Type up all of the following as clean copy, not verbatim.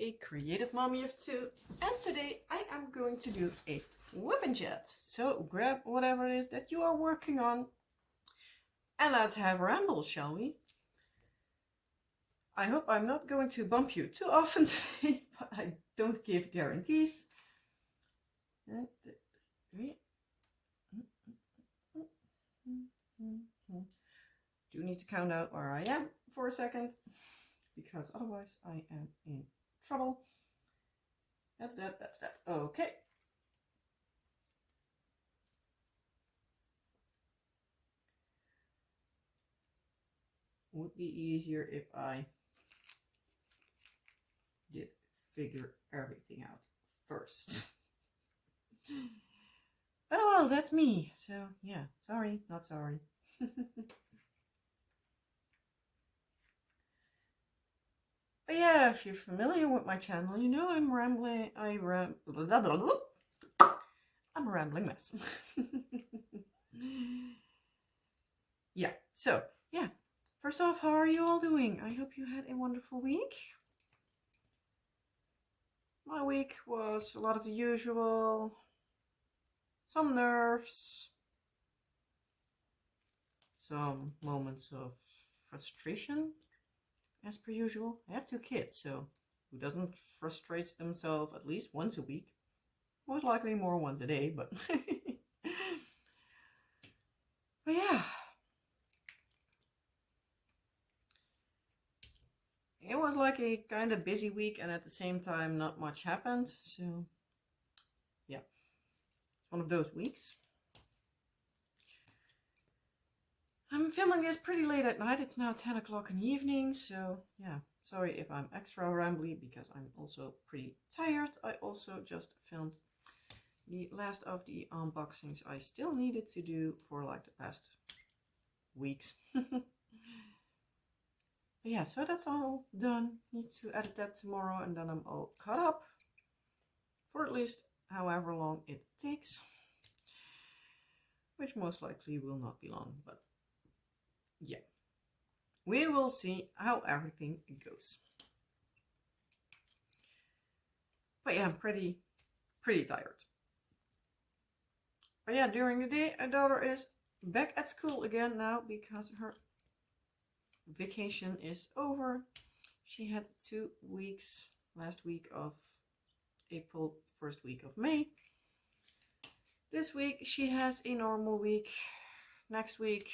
a creative mommy of two, and today I am going to do a WIP and Chat. So grab whatever it is that you are working on and let's have a ramble, shall we? I hope I'm not going to bump you too often today, but I don't give guarantees. Do need to count out where I am for a second, because otherwise I am in trouble. That's that. Okay. Would be easier if I did figure everything out first. But oh well, that's me. So yeah, sorry, not sorry. But yeah, if you're familiar with my channel, you know I'm rambling. I'm a rambling mess. Yeah. So yeah. First off, how are you all doing? I hope you had a wonderful week. My week was a lot of the usual. Some nerves. Some moments of frustration, as per usual. I have 2 kids, so who doesn't frustrate themselves at least once a week? Most likely more once a day, but but yeah. It was like a kind of busy week, and at the same time not much happened, so yeah. It's one of those weeks. I'm filming this pretty late at night. It's now 10 o'clock in the evening, so yeah. Sorry if I'm extra rambly, because I'm also pretty tired. I also just filmed the last of the unboxings I still needed to do for like the past weeks. But yeah, so that's all done. Need to edit that tomorrow, and then I'm all caught up for at least however long it takes, which most likely will not be long, but yeah, we will see how everything goes. But yeah, I'm pretty tired. But yeah, during the day, our daughter is back at school again now, because her vacation is over. She had 2 weeks, last week of April, first week of May. This week she has a normal week. Next week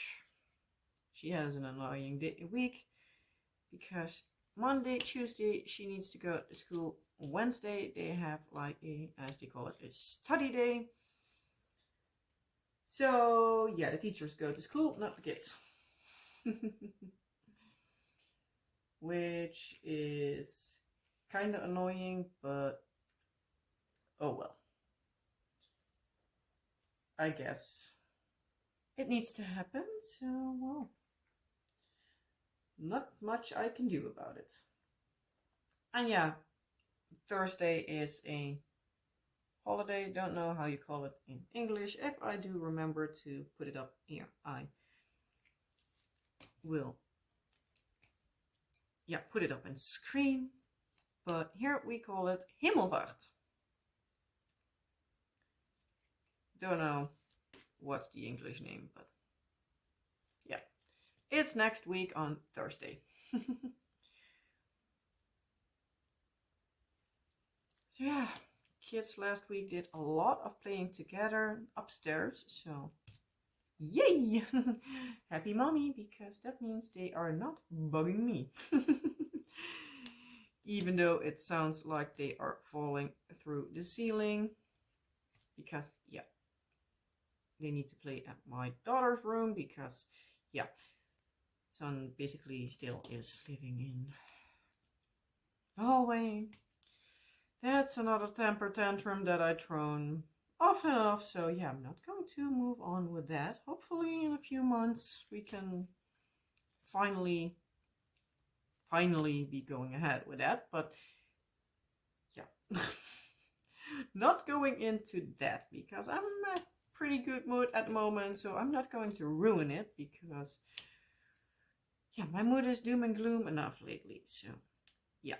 she has an annoying week, because Monday, Tuesday she needs to go to school. Wednesday they have like a, as they call it, a study day. So yeah, the teachers go to school, not the kids. Which is kind of annoying, but oh well. I guess it needs to happen, so well, not much I can do about it. And yeah, Thursday is a holiday. Don't know how you call it in English. If I do remember to put it up here, I will put it up on screen. But here we call it Hemelvaart. Don't know what's the English name, but yeah, it's next week on Thursday. So yeah, kids last week did a lot of playing together upstairs, so yay! Happy mommy, because that means they are not bugging me. Even though it sounds like they are falling through the ceiling, because yeah, they need to play at my daughter's room, because yeah, son basically still is living in the hallway. That's another temper tantrum that I thrown off and off, so yeah, I'm not going to move on with that. Hopefully in a few months we can finally be going ahead with that, but yeah. Not going into that, because I'm in a pretty good mood at the moment, so I'm not going to ruin it, because yeah, my mood is doom and gloom enough lately, so yeah.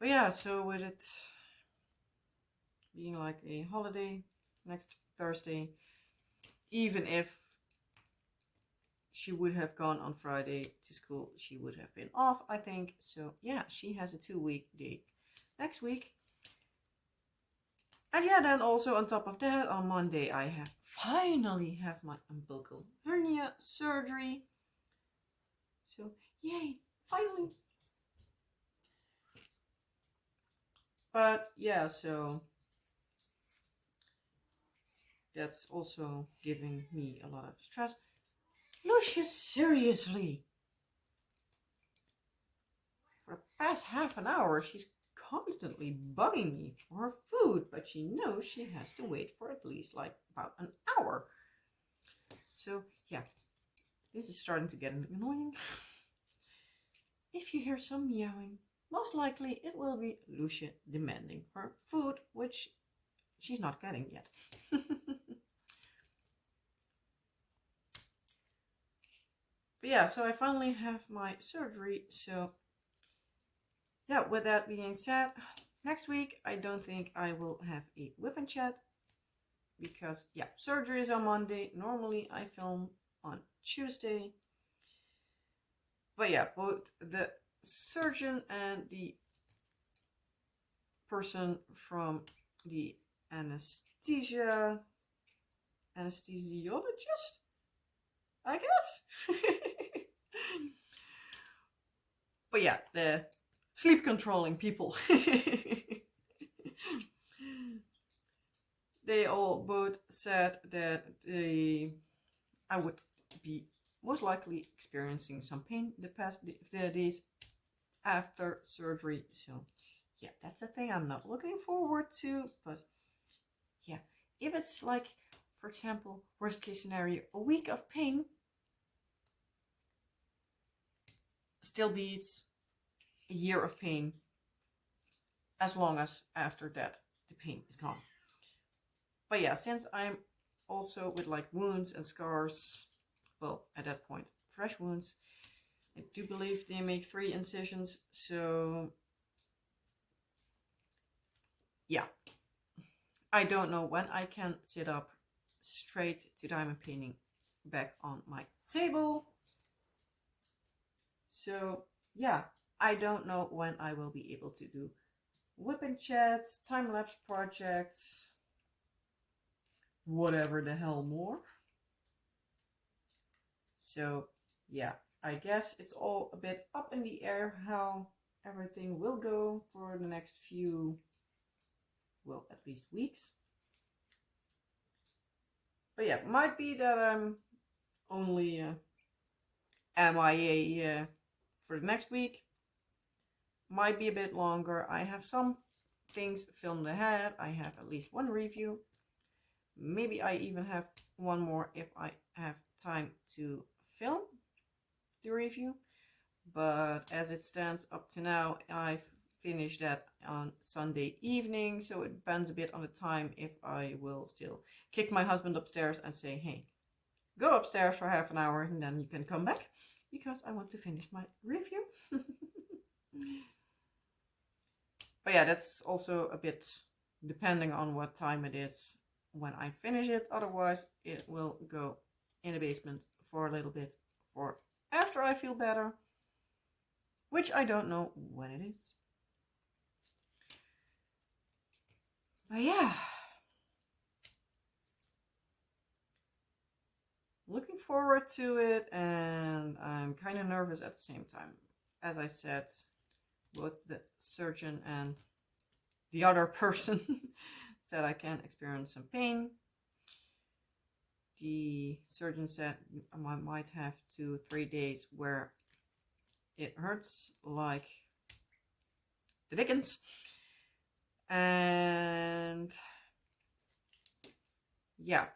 But yeah, so with it being like a holiday next Thursday, even if she would have gone on Friday to school, she would have been off, I think. So yeah, she has a 2-week day next week. And yeah, then also on top of that, on Monday I finally have my umbilical hernia surgery. So yay, finally. But yeah, so that's also giving me a lot of stress. Lucius, seriously. For the past half an hour, she's constantly bugging me for her food, but she knows she has to wait for at least like about an hour. So yeah, this is starting to get annoying. If you hear some meowing, most likely it will be Lucia demanding her food, which she's not getting yet. But yeah, so I finally have my surgery. So yeah, with that being said, next week I don't think I will have a WIP and Chat because yeah, surgery is on Monday. Normally I film on Tuesday. But yeah, both the surgeon and the person from the anesthesiologist, I guess. But yeah, the sleep controlling people. They all both said that I would be most likely experiencing some pain the days after surgery. So yeah, that's a thing I'm not looking forward to. But yeah, if it's like, for example, worst case scenario, a week of pain still beats a year of pain, as long as after that the pain is gone. But yeah, since I'm also with like wounds and scars, well, at that point, fresh wounds, I do believe they make 3 incisions. So yeah, I don't know when I can sit up straight to diamond painting back on my table. So yeah, I don't know when I will be able to do WIP and Chats, time-lapse projects, whatever the hell more. So yeah, I guess it's all a bit up in the air how everything will go for the next few, well, at least weeks. But yeah, might be that I'm only MIA for the next week. Might be a bit longer. I have some things filmed ahead. I have at least 1 review. Maybe I even have 1 more if I have time to film the review. But as it stands up to now, I've finished that on Sunday evening. So it depends a bit on the time if I will still kick my husband upstairs and say, hey, go upstairs for half an hour and then you can come back, because I want to finish my review. But yeah, that's also a bit depending on what time it is when I finish it. Otherwise, it will go in the basement for a little bit for after I feel better, which I don't know when it is. But yeah, looking forward to it, and I'm kind of nervous at the same time. As I said, both the surgeon and the other person said I can experience some pain. The surgeon said I might have 2-3 days where it hurts like the dickens. And yeah,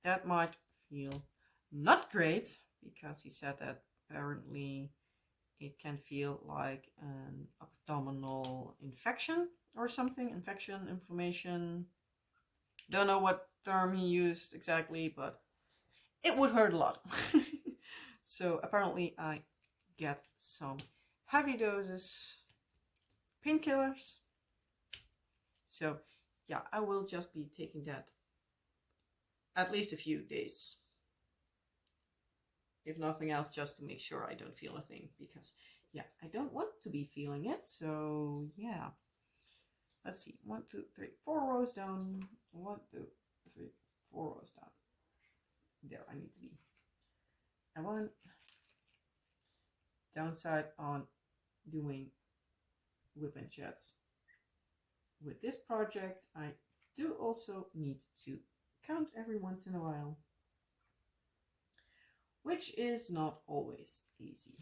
that might feel not great, because he said that apparently it can feel like an abdominal infection or something. Infection, inflammation. Don't know what term he used exactly, but it would hurt a lot. So apparently I get some heavy doses painkillers. So yeah, I will just be taking that at least a few days. If nothing else, just to make sure I don't feel a thing, because yeah, I don't want to be feeling it. So yeah, let's see, 1, 2, 3, 4 rows down, 1, 2, 3, 4 rows down. There I need to be. And one downside on doing WIP and Chats with this project, I do also need to count every once in a while, which is not always easy.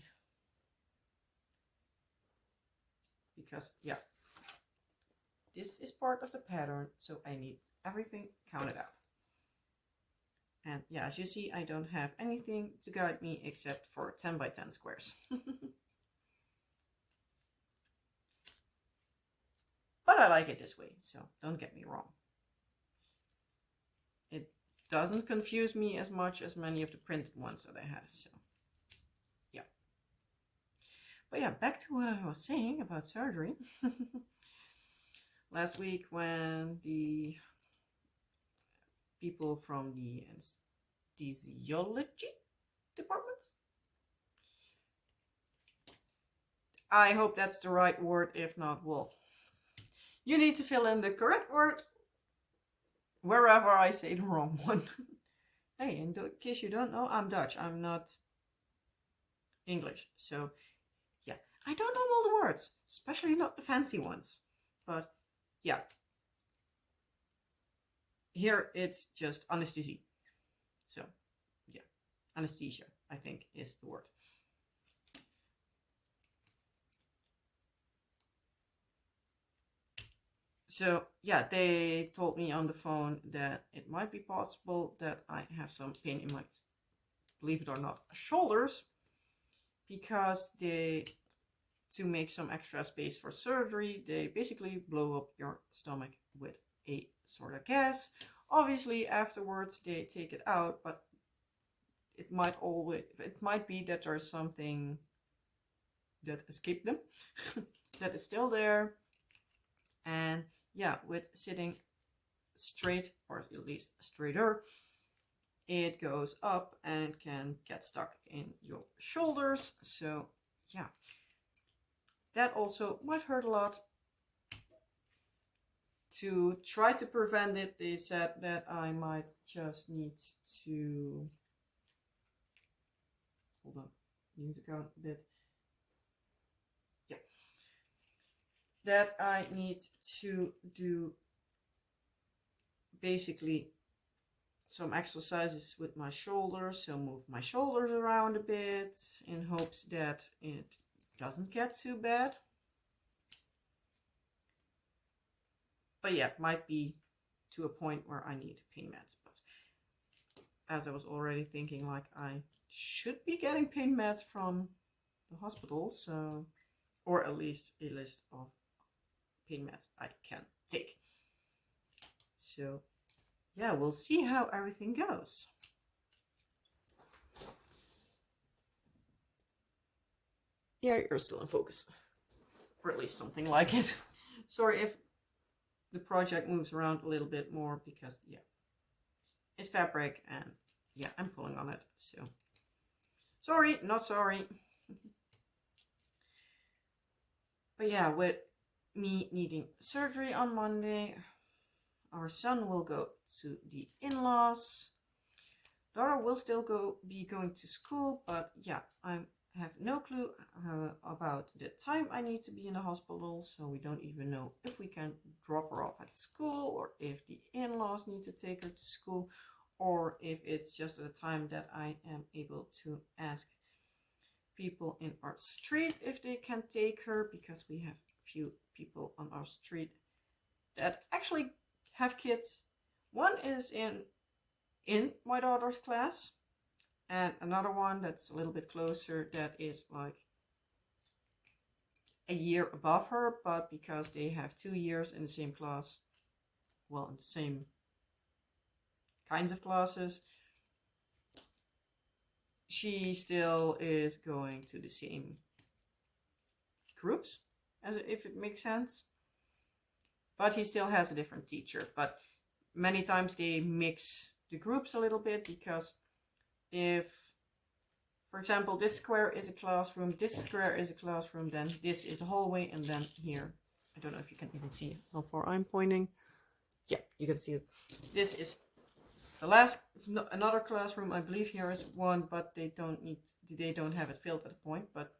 Because yeah, this is part of the pattern, so I need everything counted out. And yeah, as you see, I don't have anything to guide me except for 10 by 10 squares. But I like it this way, so don't get me wrong. It doesn't confuse me as much as many of the printed ones that I had, so yeah. But yeah, back to what I was saying about surgery. Last week when the people from the anesthesiology department, I hope that's the right word, if not, well, you need to fill in the correct word wherever I say the wrong one. Hey, in case you don't know, I'm Dutch, I'm not English, so yeah, I don't know all the words, especially not the fancy ones, but yeah, here it's just anesthesia. So yeah, anesthesia, I think, is the word. So yeah, they told me on the phone that it might be possible that I have some pain in my, believe it or not, shoulders, because to make some extra space for surgery, they basically blow up your stomach with a sort of gas. Obviously afterwards they take it out, but it might be that there's something that escaped them that is still there. And yeah, with sitting straight, or at least straighter, it goes up and can get stuck in your shoulders. So yeah, that also might hurt a lot. To try to prevent it, they said that I might just need to, hold on, I need to count a bit. Yeah, that I need to do basically some exercises with my shoulders, so move my shoulders around a bit in hopes that it doesn't get too bad. But yeah, it might be to a point where I need pain meds. But as I was already thinking, like, I should be getting pain meds from the hospital, so, or at least a list of pain meds I can take. So yeah, we'll see how everything goes. Yeah, you're still in focus, or at least something like it. Sorry if the project moves around a little bit more, because yeah, it's fabric and yeah, I'm pulling on it, so sorry, not sorry. But yeah, with me needing surgery on Monday, our son will go to the in-laws. Daughter will still be going to school, but yeah, I have no clue about the time I need to be in the hospital, so we don't even know if we can drop her off at school, or if the in-laws need to take her to school, or if it's just at a time that I am able to ask people in our street if they can take her, because we have a few people on our street that actually have kids. One is in my daughter's class, and another one that's a little bit closer that is like a year above her, but because they have 2 years in the same class, well, in the same kinds of classes, she still is going to the same groups as if it makes sense. But he still has a different teacher. But many times they mix the groups a little bit, because if, for example, this square is a classroom, this square is a classroom, then this is the hallway, and then here, I don't know if you can even see how far I'm pointing. Yeah, you can see it. This is the last, another classroom. I believe here is one, but they don't have it filled at the point. But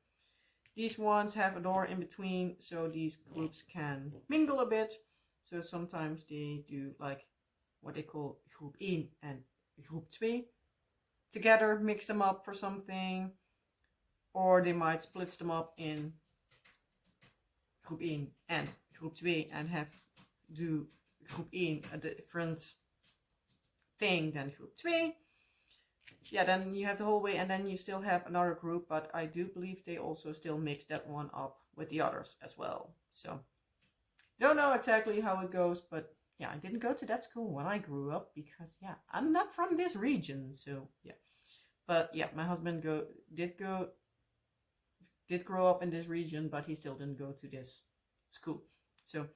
these ones have a door in between, so these groups can mingle a bit. So sometimes they do like what they call groep 1 and groep 2 together, mix them up for something, or they might split them up in groep 1 and groep 2 and do groep 1 a different thing than groep 2. Yeah, then you have the hallway, and then you still have another group, but I do believe they also still mix that one up with the others as well. So, don't know exactly how it goes, but yeah, I didn't go to that school when I grew up, because yeah, I'm not from this region, so yeah. But yeah, my husband did grow up in this region, but he still didn't go to this school. So,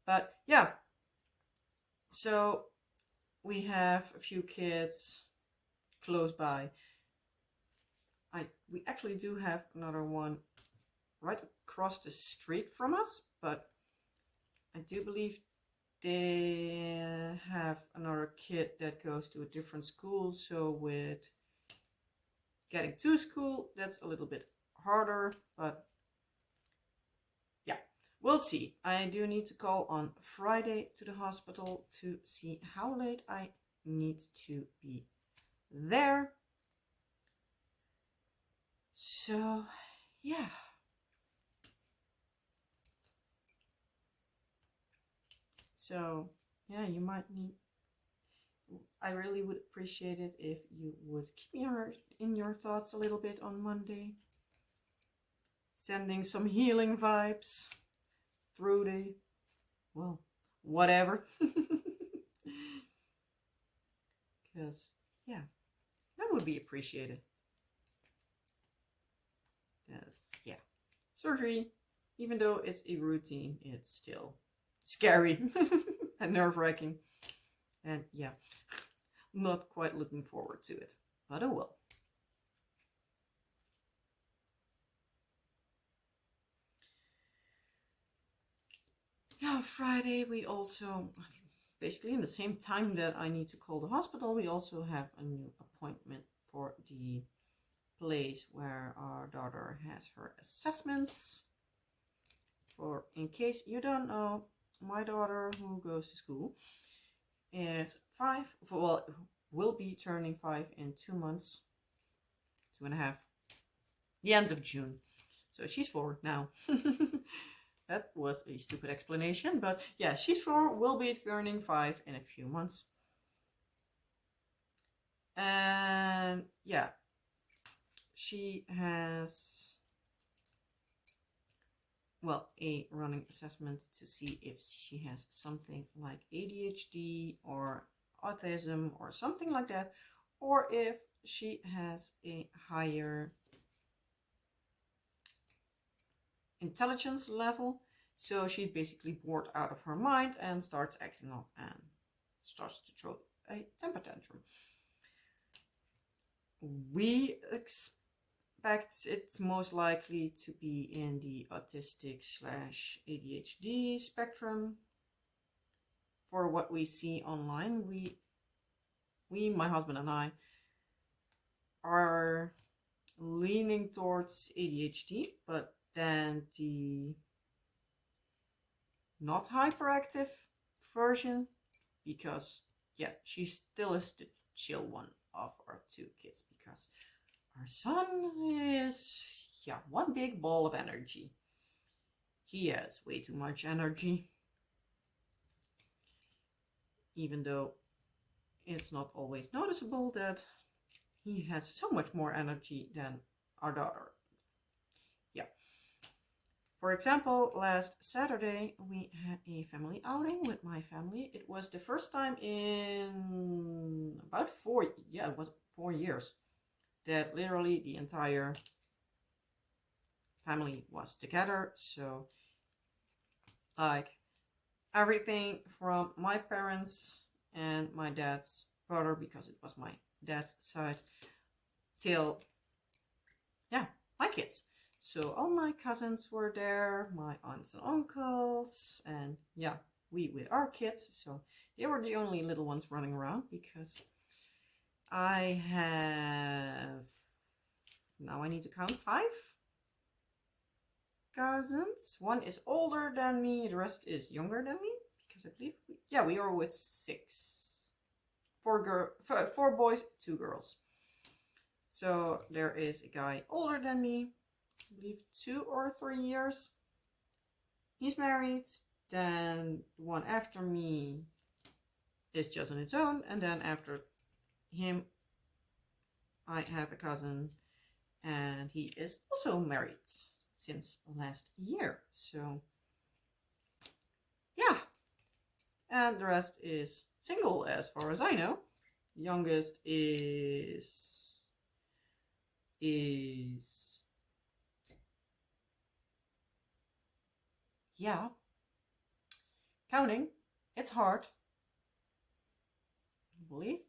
but yeah, so we have a few kids close by. We actually do have another one right across the street from us, but I do believe they have another kid that goes to a different school, so with getting to school, that's a little bit harder, but yeah, we'll see. I do need to call on Friday to the hospital to see how late I need to be there. So, yeah. So, yeah, you might need... I really would appreciate it if you would keep me in your thoughts a little bit on Monday. Sending some healing vibes through the, well, whatever. Because, yeah, that would be appreciated. Yes, yeah. Surgery, even though it's a routine, it's still scary and nerve-wracking. And yeah, not quite looking forward to it, but oh well. Yeah, Friday we also, basically in the same time that I need to call the hospital, we also have a new appointment for the place where our daughter has her assessments. For, in case you don't know, my daughter, who goes to school, is 5, well, will be turning 5 in 2 months, 2.5, the end of June. So she's 4 now. That was a stupid explanation, but yeah, she's 4, will be turning 5 in a few months. And yeah, she has, well, a running assessment to see if she has something like ADHD or autism or something like that, or if she has a higher intelligence level. So she's basically bored out of her mind and starts acting up and starts to throw a temper tantrum. We expect it most likely to be in the autistic/ADHD spectrum. For what we see online, we, my husband and I, are leaning towards ADHD, but then the not hyperactive version, because yeah, she still is the chill one of our 2 kids, because our son is, yeah, one big ball of energy. He has way too much energy, even though it's not always noticeable that he has so much more energy than our daughter. Yeah. For example, last Saturday we had a family outing with my family. It was the first time in about 4 years that literally the entire family was together. So like everything from my parents and my dad's brother, because it was my dad's side, till, yeah, my kids. So all my cousins were there, my aunts and uncles, and yeah, we with our kids. So they were the only little ones running around, because I have, now I need to count, 5 cousins. One is older than me, the rest is younger than me, because I believe, we are with 6. 4 boys, 2 girls. So there is a guy older than me, I believe 2 or 3 years. He's married. Then the one after me is just on its own, and then after him I have a cousin, and he is also married since last year. So yeah, and the rest is single as far as I know. The youngest is yeah, counting, it's hard. I believe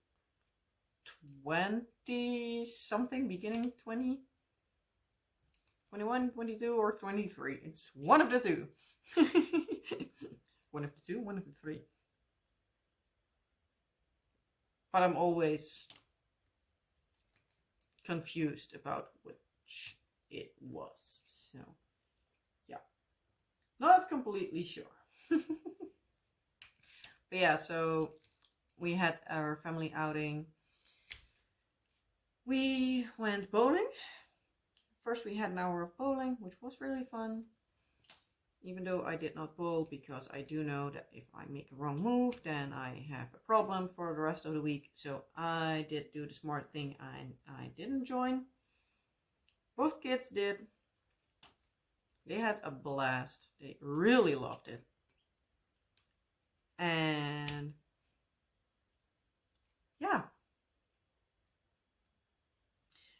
20 something, beginning 20, 21, 22, or 23. It's one of the two. One of the two, one of the three. But I'm always confused about which it was. So, yeah. Not completely sure. But yeah, so we had our family outing. We went bowling. First we had an hour of bowling, which was really fun. Even though I did not bowl, because I do know that if I make a wrong move, then I have a problem for the rest of the week. So I did do the smart thing, and I didn't join. Both kids did. They had a blast. They really loved it. And yeah.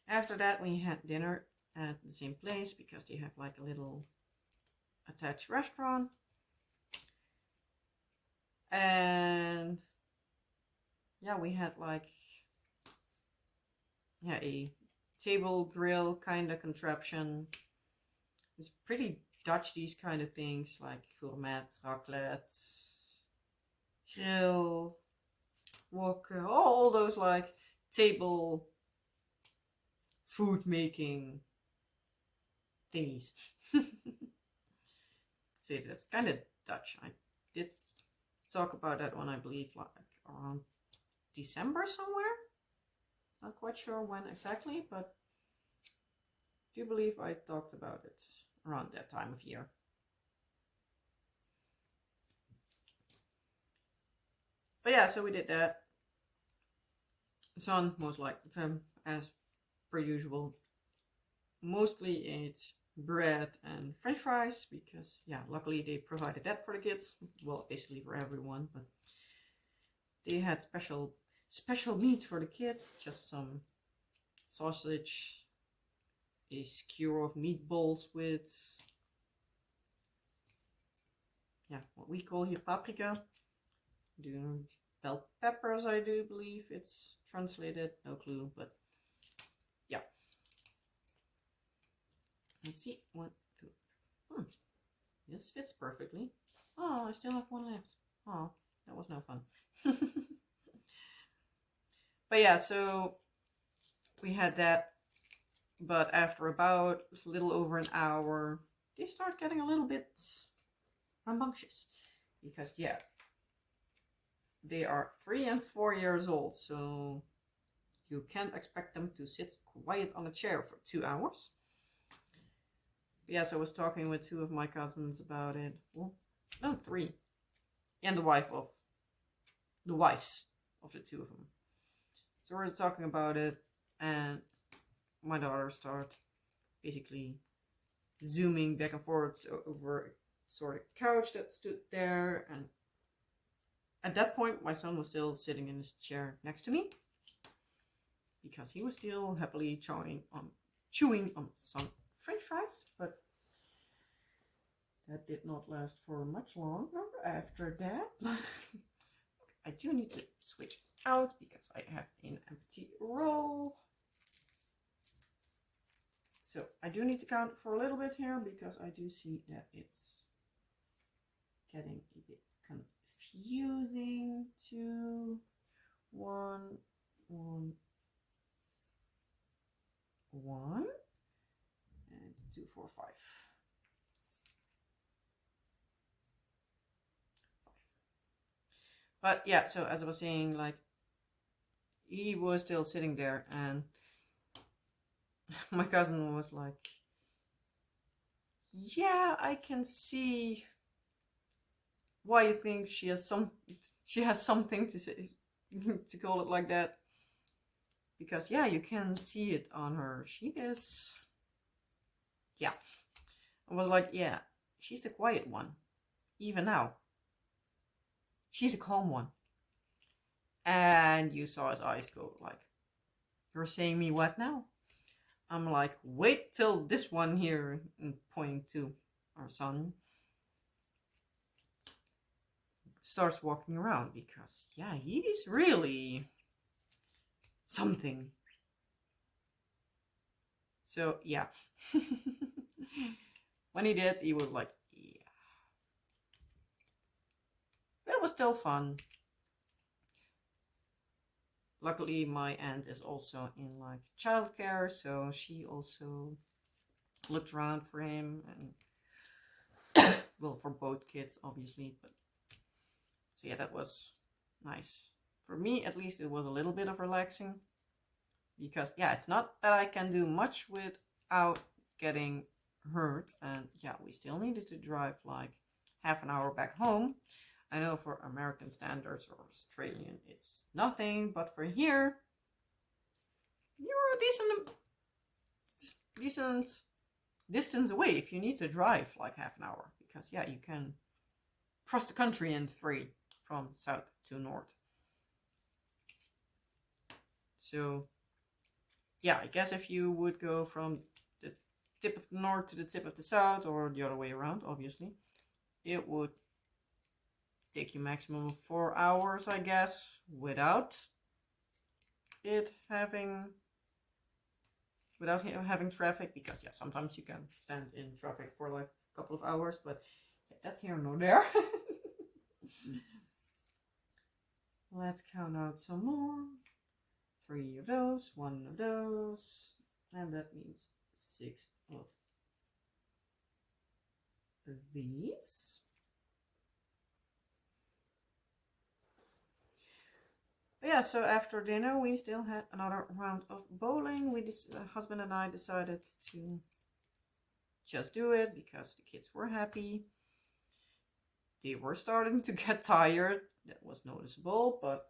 After that, we had dinner at the same place, because they have like a little attached restaurant. And yeah, we had like, yeah, a table grill kind of contraption. It's pretty Dutch, these kind of things, like gourmet, raclette, grill, wok, all those like table food making thingies. So that's kind of Dutch. I did talk about that one, I believe, like around December somewhere. Not quite sure when exactly, but I do believe I talked about it around that time of year. But yeah, so we did that. Son, most likely, as per usual, mostly ate bread and french fries, because yeah, luckily they provided that for the kids. Well, basically for everyone, but they had special meat for the kids, just some sausage, a skewer of meatballs with, yeah, what we call here paprika, bell peppers, I do believe it's translated, no clue, but yeah. Let's see, 1, 2, this fits perfectly. Oh, I still have one left. Oh, that was no fun. But yeah, so we had that, but after about a little over an hour, they start getting a little bit rambunctious, because yeah, they are 3 and 4 years old, so you can't expect them to sit quiet on a chair for 2 hours. Yes, I was talking with 2 of my cousins about it. Well, no, 3. And the wives of the 2 of them. So we're talking about it, and my daughter started basically zooming back and forth over a sort of couch that stood there. And at that point, my son was still sitting in his chair next to me, because he was still happily chewing on some french fries. But That did not last for much longer after that. I do need to switch out because I have an empty roll. So I do need to count for a little bit here because I do see that it's getting a bit confusing. 2, 1, 1, 1, and 2, 4, 5. But yeah, so as I was saying, like, he was still sitting there, and my cousin was like, yeah, I can see why you think she has something to say, to call it like that. Because yeah, you can see it on her. She is, yeah. I was like, yeah, she's the quiet one. Even now. She's a calm one. And you saw his eyes go like, you're saying me what now? I'm like, wait till this one here, and pointing to our son, starts walking around, because yeah, he's really something. So yeah. When he did, he was like, yeah. It was still fun. Luckily, my aunt is also in like childcare, so she also looked around for him, and well, for both kids, obviously. But so yeah, that was nice for me. At least it was a little bit of relaxing, because yeah, it's not that I can do much without getting hurt, and yeah, we still needed to drive like half an hour back home. I know for American standards or Australian it's nothing, but for here, you're a decent distance away if you need to drive like half an hour, because yeah, you can cross the country in 3 from south to north. So yeah, I guess if you would go from the tip of the north to the tip of the south, or the other way around, obviously, it would take you maximum of 4 hours, I guess, without having traffic, because yeah, sometimes you can stand in traffic for like a couple of hours, but yeah, that's here nor there. Let's count out some more. 3 of those, 1 of those, and that means 6 of these. Yeah, so after dinner we still had another round of bowling. Husband and I decided to just do it because the kids were happy. They were starting to get tired. That was noticeable, but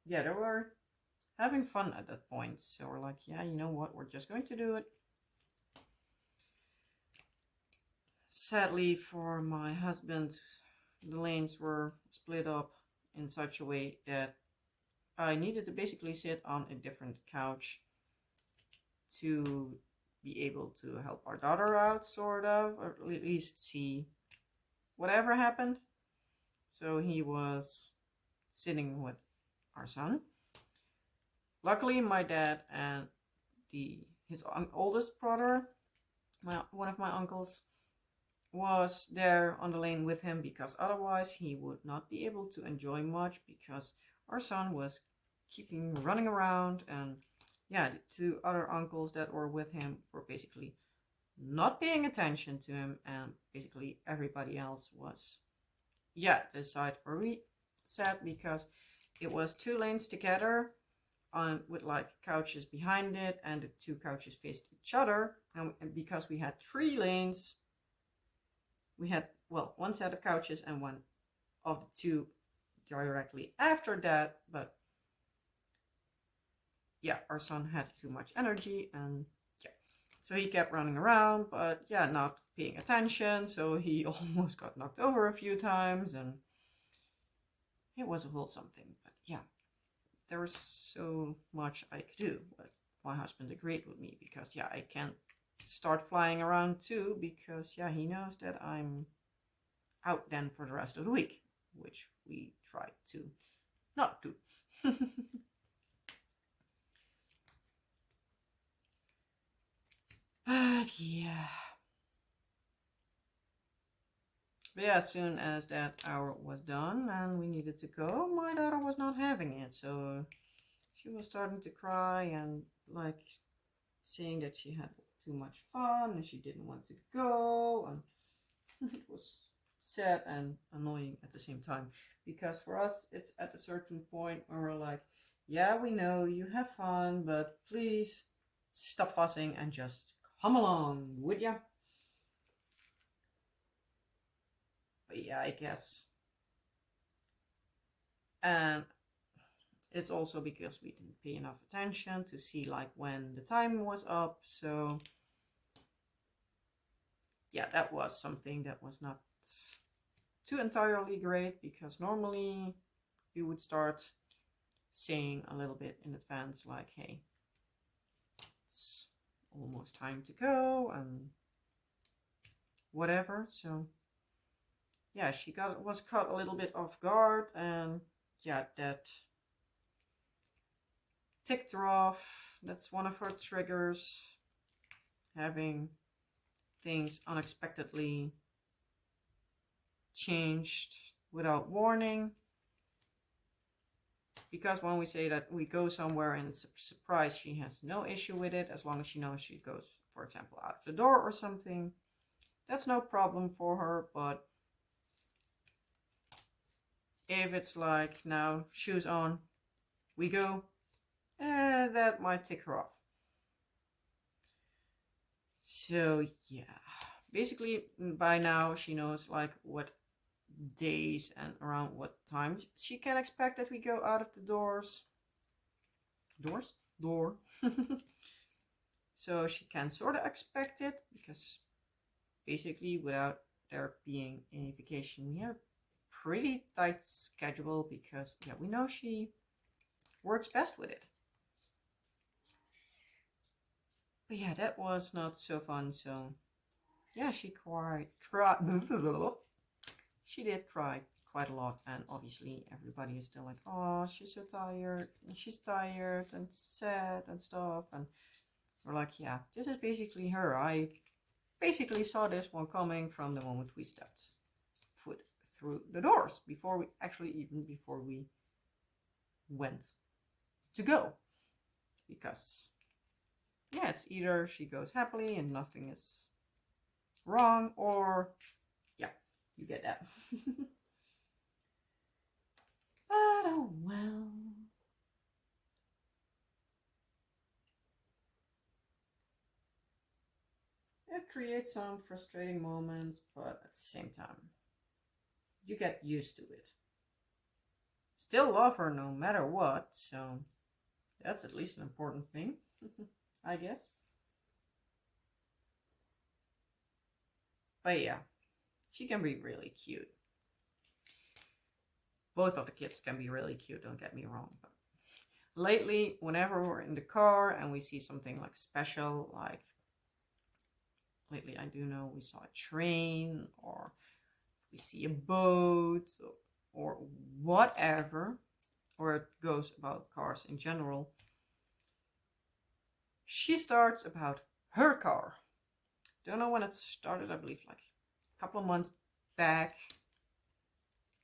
yeah, they were having fun at that point. So we're like, yeah, you know what? We're just going to do it. Sadly for my husband, the lanes were split up in such a way that I needed to basically sit on a different couch to be able to help our daughter out, sort of, or at least see whatever happened. So he was sitting with our son. Luckily, my dad and his oldest brother, one of my uncles, was there on the lane with him, because otherwise he would not be able to enjoy much, because our son was keeping running around, and yeah, the 2 other uncles that were with him were basically not paying attention to him, and basically everybody else was, yeah, the side where we sat, because it was 2 lanes together with like couches behind it, and the 2 couches faced each other, and because we had 3 lanes, we had, well, 1 set of couches and one of the 2 directly after that, but yeah, our son had too much energy, and yeah, so he kept running around, but yeah, not paying attention, so he almost got knocked over a few times, and it was a whole something. But yeah, there was so much I could do, but my husband agreed with me, because yeah, I can't start flying around too, because yeah, he knows that I'm out then for the rest of the week, which we try to not do. But yeah. But yeah, as soon as that hour was done and we needed to go, my daughter was not having it. So she was starting to cry and like saying that she had too much fun and she didn't want to go. And it was sad and annoying at the same time. Because for us, it's at a certain point where we're like, yeah, we know you have fun, but please stop fussing and just come along, would ya? But yeah, I guess. And it's also because we didn't pay enough attention to see like when the time was up. So yeah, that was something that was not too entirely great, because normally we would start saying a little bit in advance like, hey, it's almost time to go and whatever. So yeah, she was caught a little bit off guard, and yeah, that ticked her off. That's one of her triggers, having things unexpectedly changed without warning. Because when we say that we go somewhere and it's a surprise, she has no issue with it, as long as she knows she goes, for example, out of the door or something. That's no problem for her. But if it's like, now, shoes on, we go, that might tick her off. So yeah, basically by now she knows like what days and around what times she can expect that we go out of the door. So she can sort of expect it, because basically without there being a vacation, we have a pretty tight schedule, because yeah, we know she works best with it. But yeah, that was not so fun. So yeah, she cried. She did cry quite a lot, and obviously everybody is still like, oh, she's so tired, and she's tired and sad and stuff. And we're like, yeah, this is basically her. I basically saw this one coming from the moment we stepped foot through the doors, before we went to go. Because yes, either she goes happily and nothing is wrong, or yeah, you get that. But oh well. It creates some frustrating moments, but at the same time, you get used to it. Still love her no matter what, so that's at least an important thing, I guess. But yeah, she can be really cute. Both of the kids can be really cute, don't get me wrong. But lately, whenever we're in the car and we see something like special, like lately I do know we saw a train, or we see a boat, or whatever, or it goes about cars in general, she starts about her car. Don't know when it started, I believe like a couple of months back.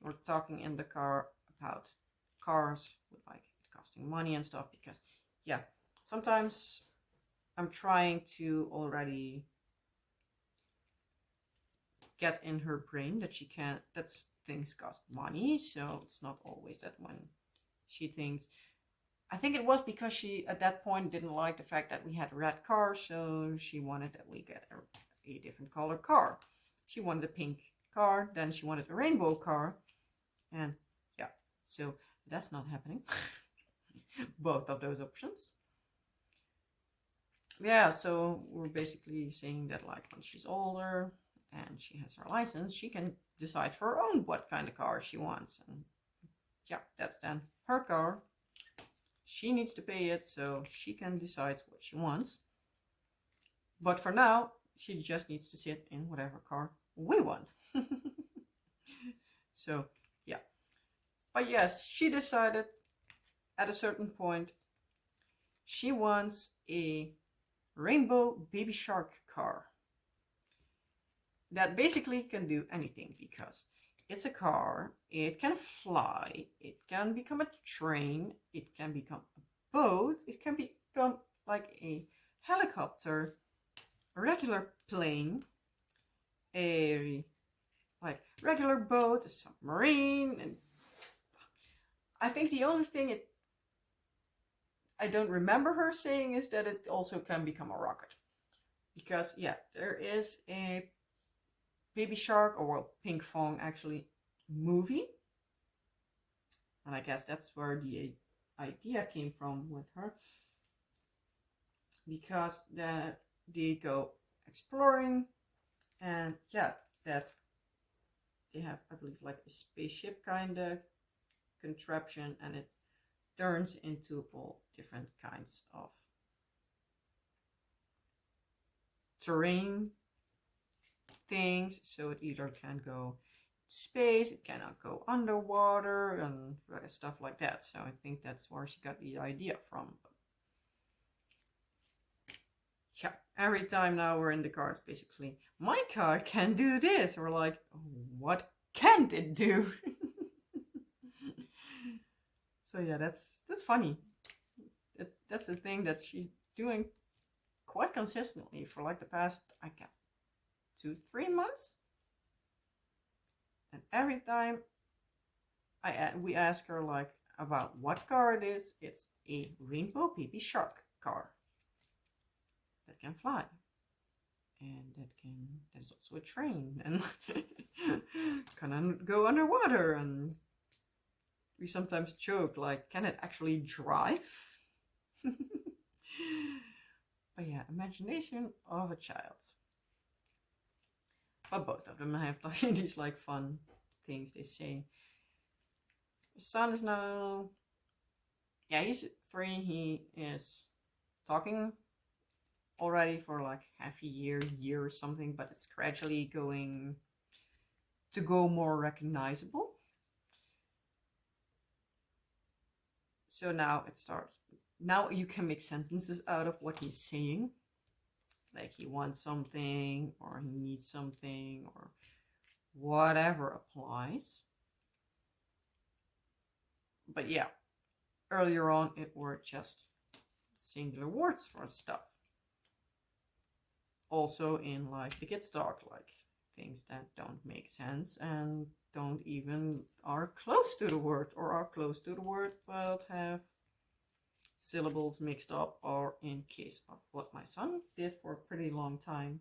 We're talking in the car about cars, with like it costing money and stuff, because yeah, sometimes I'm trying to already get in her brain that she can't, that things cost money. So it's not always that when she thinks, I think it was because she at that point didn't like the fact that we had a red car, so she wanted that we get a different color car. She wanted a pink car, then she wanted a rainbow car, and yeah, so that's not happening. Both of those options. Yeah, so we're basically saying that like when she's older and she has her license, she can decide for her own what kind of car she wants. And yeah, that's then her car. She needs to pay it, so she can decide what she wants. But for now, she just needs to sit in whatever car we want. So, yeah. But yes, she decided at a certain point she wants a rainbow baby shark car that basically can do anything, because it's a car, it can fly, it can become a train, it can become a boat, it can become like a helicopter, a regular plane, a like regular boat, a submarine, and I think the only thing I don't remember her saying is that it also can become a rocket. Because yeah, there is a Baby Shark, or well, Pink Fong actually, movie. And I guess that's where the idea came from with her. Because they go exploring, and yeah, that they have, I believe, like a spaceship kind of contraption, and it turns into all different kinds of terrain things. So it either can go to space, it cannot go underwater, and stuff like that. So I think that's where she got the idea from. But yeah, every time now we're in the car, it's basically, my car can do this. We're like, what can't it do? So yeah, that's funny. That's the thing that she's doing quite consistently for like the past, I guess, 2-3 months. And every time we ask her like about what car it is, it's a rainbow baby shark car that can fly, and there's also a train, and can go underwater, and we sometimes joke like, can it actually drive? But yeah, imagination of a child. But both of them have like these like fun things they say. My son is now, yeah, he's 3. He is talking already for like half a year or something, but it's gradually going to go more recognizable. So now it starts. Now you can make sentences out of what he's saying. Like he wants something, or he needs something, or whatever applies. But yeah, earlier on it were just singular words for stuff. Also in like the kids talk, like things that don't make sense and don't even are close to the word, or are close to the word but have syllables mixed up, or in case of what my son did for a pretty long time,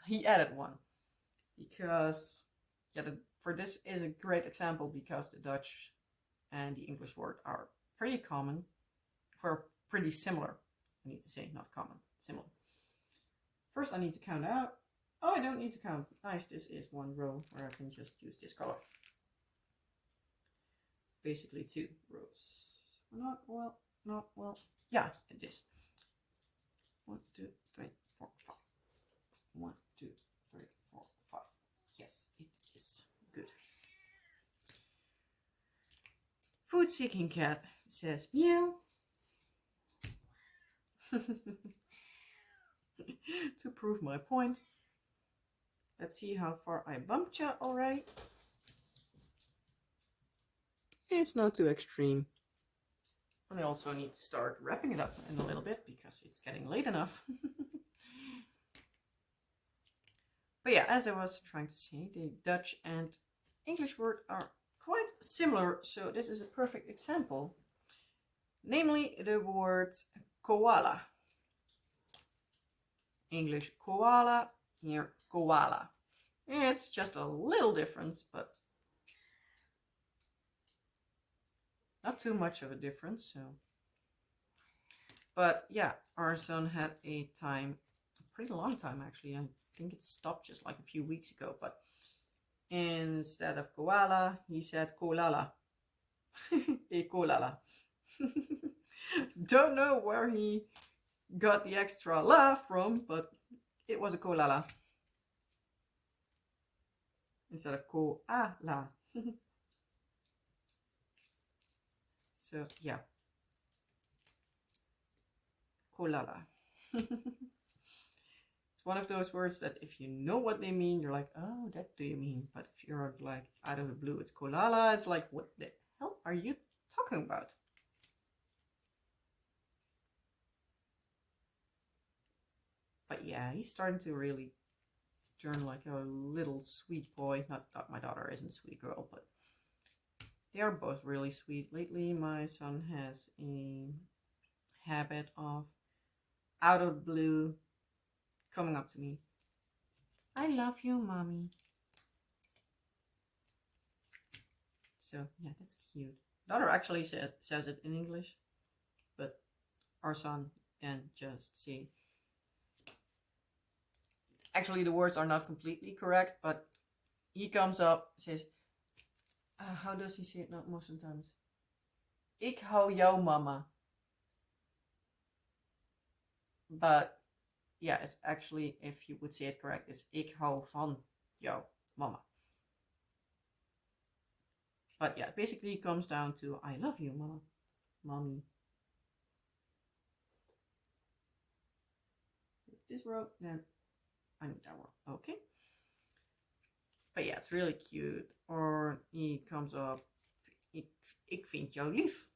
he added one. Because yeah, for this is a great example, because the Dutch and the English word are pretty common, or pretty similar. I need to say, not common, similar. First I need to count out. Oh, I don't need to count. Nice, this is one row where I can just use this color. Basically 2 rows. Not well. Yeah, it is. 1, 2, 3, 4, 5. 1, 2, 3, 4, 5. Yes, it is. Good. Food seeking cat says meow. To prove my point. Let's see how far I bumped you already. It's not too extreme. And I also need to start wrapping it up in a little bit, because it's getting late enough. But yeah, as I was trying to say, the Dutch and English word are quite similar, so this is a perfect example. Namely, the word koala. English koala, here koala. It's just a little difference, but not too much of a difference. So, but yeah, our son had a pretty long time actually. I think it stopped just like a few weeks ago, but instead of koala, he said kolala. A kolala. Don't know where he got the extra la from, but it was a koala instead of koala. So yeah, koala. It's one of those words that if you know what they mean, you're like, oh, that do you mean? But if you're like out of the blue, it's koala. It's like, what the hell are you talking about? But yeah, he's starting to really turn like a little sweet boy. Not that my daughter isn't a sweet girl, but they are both really sweet. Lately, my son has a habit of out of the blue coming up to me. I love you, mommy. So yeah, that's cute. Daughter actually says it in English, but our son then just say. Actually, the words are not completely correct, but he comes up, says, how does he say it not most of the times? Ik hou jou, mama. But yeah, it's actually, if you would say it correct, it's ik hou van jou, mama. But yeah, it basically comes down to I love you, mama, mommy. It's this row, then I need that one. Okay. But yeah, it's really cute. Or he comes up, ik vind jou lief.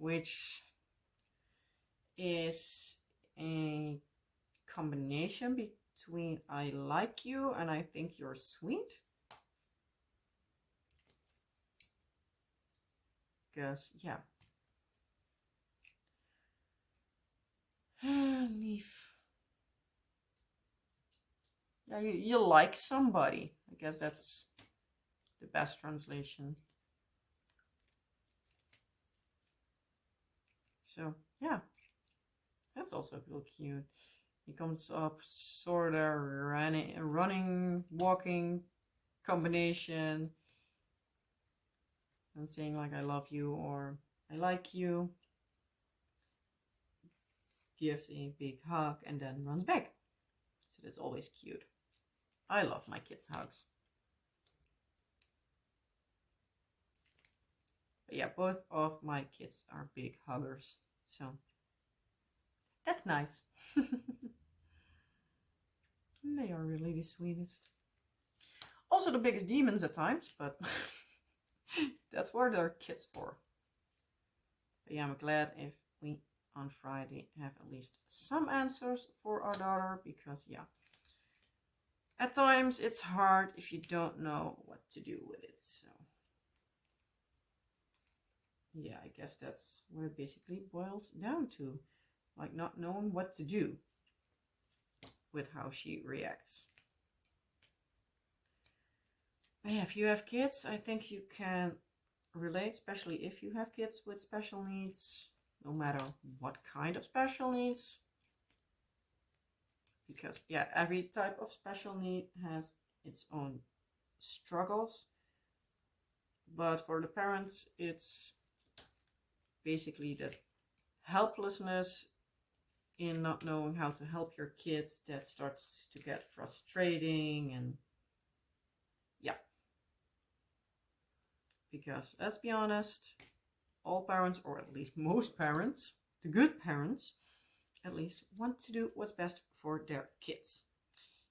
Which is a combination between I like you and I think you're sweet. Because, yeah. Lief. Yeah, you like somebody. I guess that's the best translation. So, yeah. That's also real cute. He comes up sort of running, walking combination. And saying like I love you or I like you. Gives a big hug and then runs back. So that's always cute. I love my kids' hugs. But yeah, both of my kids are big huggers. So that's nice. They are really the sweetest. Also the biggest demons at times, but that's what they're kids for. But yeah, I'm glad if we on Friday have at least some answers for our daughter, because yeah, at times it's hard if you don't know what to do with it. So yeah, I guess that's what it basically boils down to, like not knowing what to do with how she reacts. But yeah, if you have kids, I think you can relate, especially if you have kids with special needs, no matter what kind of special needs. Because yeah, every type of special need has its own struggles. But for the parents, it's basically that helplessness in not knowing how to help your kids that starts to get frustrating. And yeah, because let's be honest, all parents, or at least most parents, the good parents at least, want to do what's best for their kids,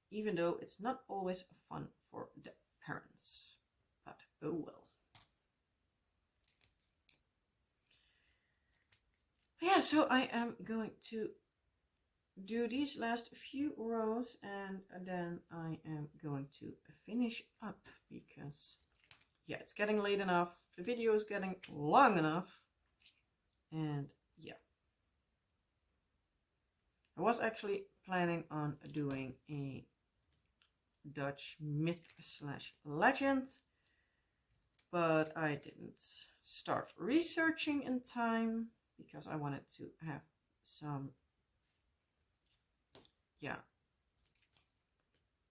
even though it's not always fun for the parents. But oh well. Yeah, so I am going to do these last few rows and then I am going to finish up, because yeah, it's getting late enough, the video is getting long enough, and yeah, I was actually planning on doing a Dutch myth/legend, but I didn't start researching in time because I wanted to have some, yeah,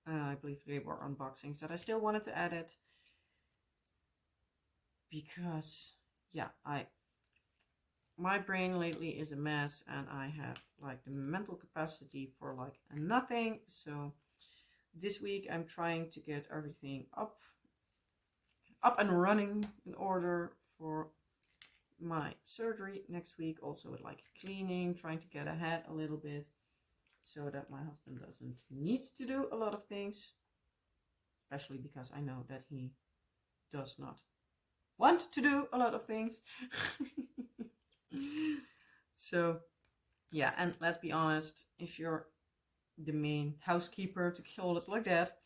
I believe they were unboxings that I still wanted to edit, because yeah, I my brain lately is a mess, and I have like the mental capacity for like nothing. So this week I'm trying to get everything up and running in order for my surgery next week. Also with like cleaning, trying to get ahead a little bit so that my husband doesn't need to do a lot of things, especially because I know that he does not want to do a lot of things. So yeah, and let's be honest, if you're the main housekeeper, to call it like that,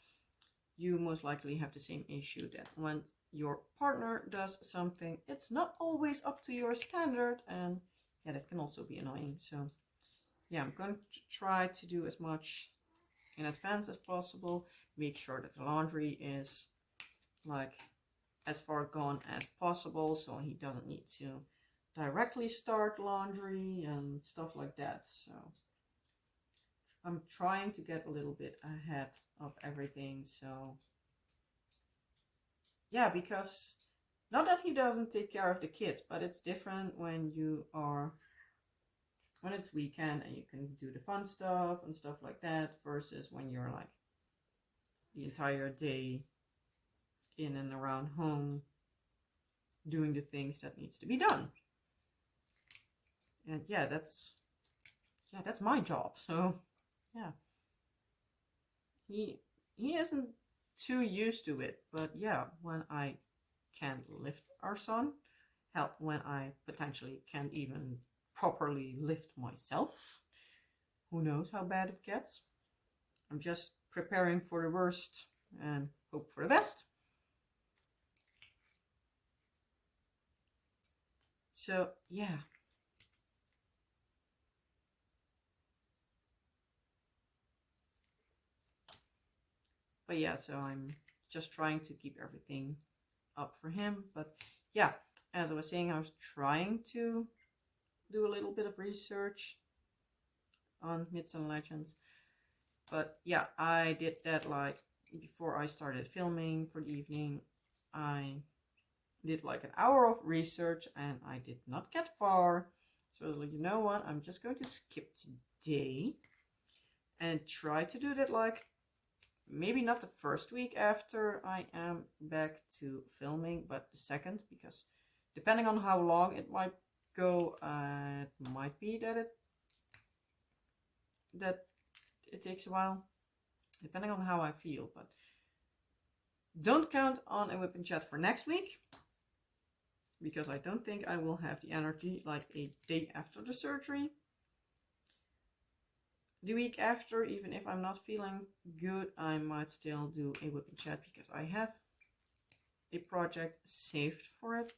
you most likely have the same issue, that when your partner does something, it's not always up to your standard, and yeah, that can also be annoying. So yeah, I'm going to try to do as much in advance as possible, make sure that the laundry is like as far gone as possible, so he doesn't need to directly start laundry and stuff like that. So I'm trying to get a little bit ahead of everything. So yeah, because not that he doesn't take care of the kids, but it's different when it's weekend and you can do the fun stuff and stuff like that, versus when you're like the entire day in and around home doing the things that needs to be done. And yeah, that's my job. So yeah, he isn't too used to it, but yeah, when I can't lift our son, hell, when I potentially can't even properly lift myself, who knows how bad it gets. I'm just preparing for the worst and hope for the best. So yeah, but yeah, so I'm just trying to keep everything up for him. But yeah, as I was saying, I was trying to do a little bit of research on myths and legends. But yeah, I did that like before I started filming for the evening. I did like an hour of research and I did not get far. So I was like, you know what? I'm just going to skip today and try to do that like maybe not the first week after I am back to filming, but the second, because depending on how long it might go, it might be that it takes a while, depending on how I feel. But don't count on a WIP and Chat for next week, because I don't think I will have the energy like a day after the surgery. The week after, even if I'm not feeling good, I might still do a WIP and Chat, because I have a project saved for it.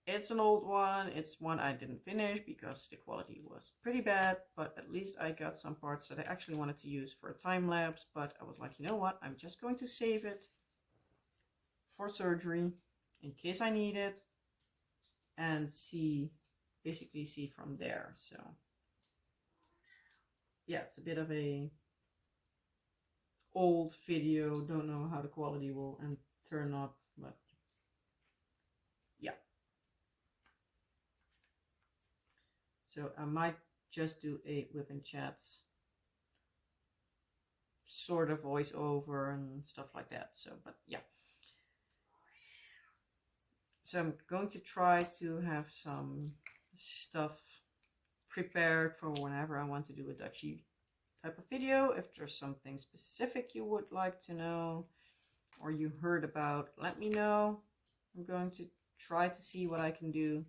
It's an old one. It's one I didn't finish because the quality was pretty bad, but at least I got some parts that I actually wanted to use for a time lapse. But I was like, you know what? I'm just going to save it for surgery in case I need it, and basically see from there. So yeah, it's a bit of a old video. Don't know how the quality will turn up, but yeah. So I might just do a WIP and Chat sort of voiceover and stuff like that. So, but yeah. So I'm going to try to have some stuff prepared for whenever I want to do a Dutchie type of video. If there's something specific you would like to know or you heard about, let me know. I'm going to try to see what I can do.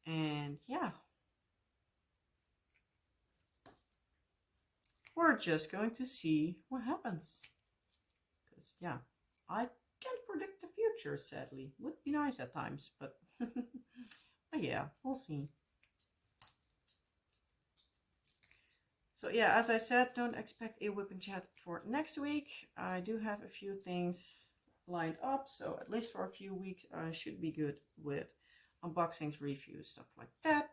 And yeah, we're just going to see what happens. Because yeah, I can't predict the future, sadly. Would be nice at times, but but yeah, we'll see. So yeah, as I said, don't expect a WIP and Chat for next week. I do have a few things lined up, so at least for a few weeks I should be good with unboxings, reviews, stuff like that.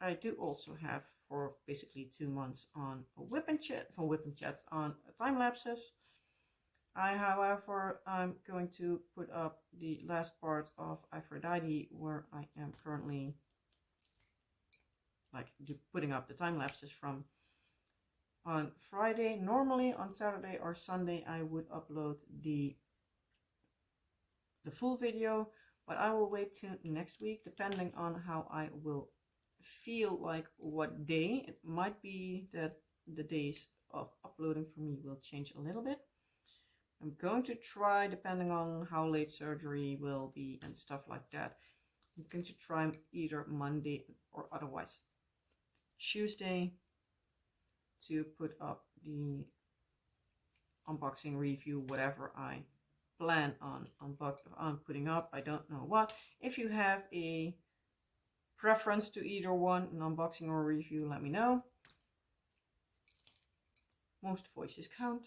I do also have for basically 2 months on a WIP and Chat, for WIP and Chats on time lapses. However, I'm going to put up the last part of Aphrodite, where I am currently like putting up the time lapses from, on Friday. Normally on Saturday or Sunday I would upload the full video, but I will wait till next week, depending on how I will feel, like what day. It might be that the days of uploading for me will change a little bit. I'm going to try, depending on how late surgery will be and stuff like that, I'm going to try either Monday or otherwise Tuesday to put up the unboxing review, whatever I plan on putting up. I don't know what. If you have a preference to either one, an unboxing or a review, let me know. Most voices count.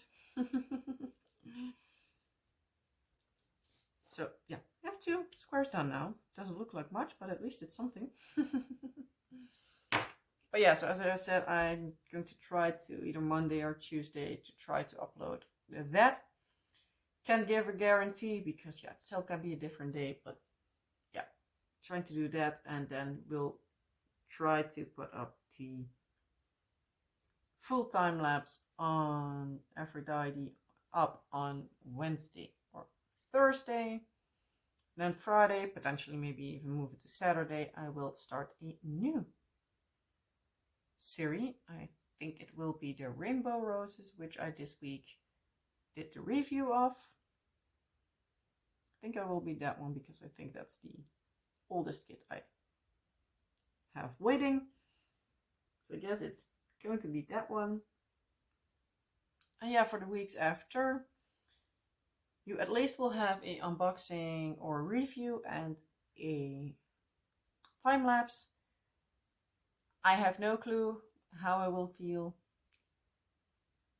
So yeah, I have 2 squares done now. Doesn't look like much, but at least it's something. But yeah, so as I said, I'm going to try to either Monday or Tuesday to try to upload that. Can't give a guarantee because yeah, it still can be a different day, but yeah, trying to do that, and then we'll try to put up the full time lapse on Aphrodite up on Wednesday or Thursday. Then Friday, potentially maybe even move it to Saturday, I will start a new series. I think it will be the Rainbow Roses, which I this week did the review of. I think I will be that one because I think that's the oldest kit I have waiting. So I guess it's going to be that one. And yeah, for the weeks after, you at least will have a unboxing or review and a time lapse. I have no clue how I will feel.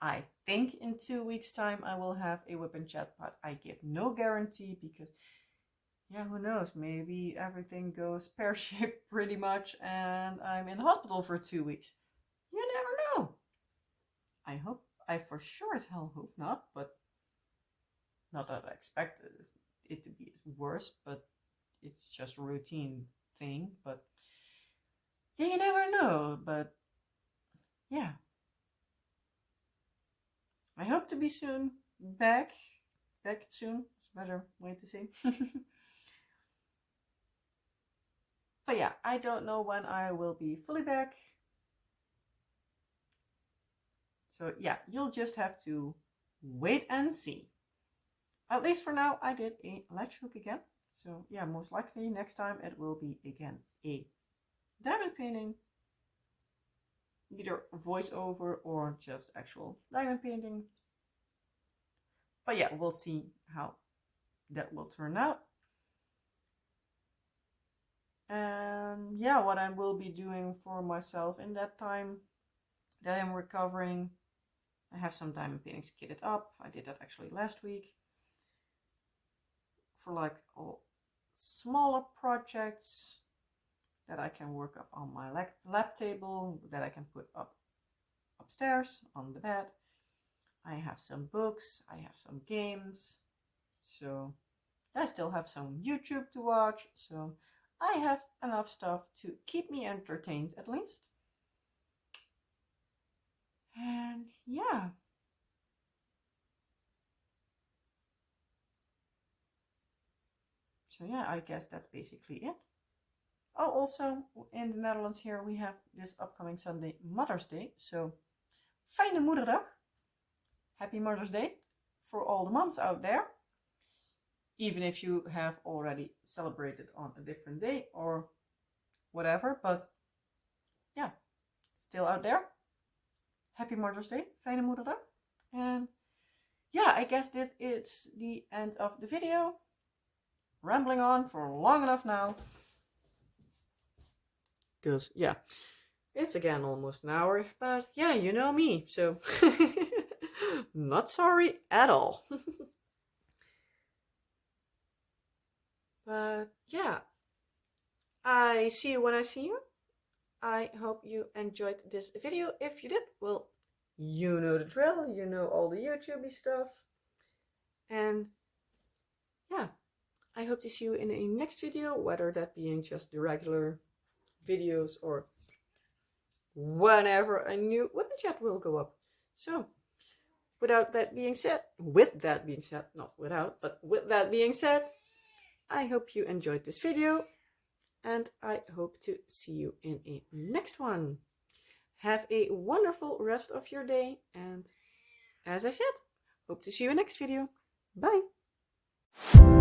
I think in 2 weeks time I will have a WIP and Chat, but I give no guarantee because yeah, who knows, maybe everything goes pear-shaped pretty much and I'm in hospital for 2 weeks. You never know. I for sure as hell hope not, but not that I expect it to be worse, but it's just a routine thing. But yeah, you never know. But yeah, I hope to be soon back soon. It's a better way to say. But yeah, I don't know when I will be fully back. So yeah, you'll just have to wait and see. At least for now, I did a latch hook again. So yeah, most likely next time it will be again a diamond painting. Either voiceover or just actual diamond painting. But yeah, we'll see how that will turn out. And yeah, what I will be doing for myself in that time that I'm recovering, I have some diamond paintings kitted up. I did that actually last week. For like all smaller projects that I can work up on my lab table, that I can put up upstairs on the bed. I have some books, I have some games, so I still have some YouTube to watch, so I have enough stuff to keep me entertained at least. And yeah. So yeah, I guess that's basically it. Oh, also in the Netherlands here we have this upcoming Sunday Mother's Day. So fijne moederdag. Happy Mother's Day for all the moms out there. Even if you have already celebrated on a different day or whatever. But yeah, still out there. Happy Mother's Day. Fijne moederdag. And yeah, I guess this is the end of the video. Rambling on for long enough now. Because, yeah, it's again almost an hour. But, yeah, you know me. So, not sorry at all. But, yeah, I see you when I see you. I hope you enjoyed this video. If you did, well, you know the drill. You know all the YouTubey stuff. And yeah, I hope to see you in a next video, whether that being just the regular videos or whenever a new WIP and Chat will go up. So, with that being said, not without, but with that being said, I hope you enjoyed this video, and I hope to see you in a next one. Have a wonderful rest of your day, and as I said, hope to see you in the next video. Bye!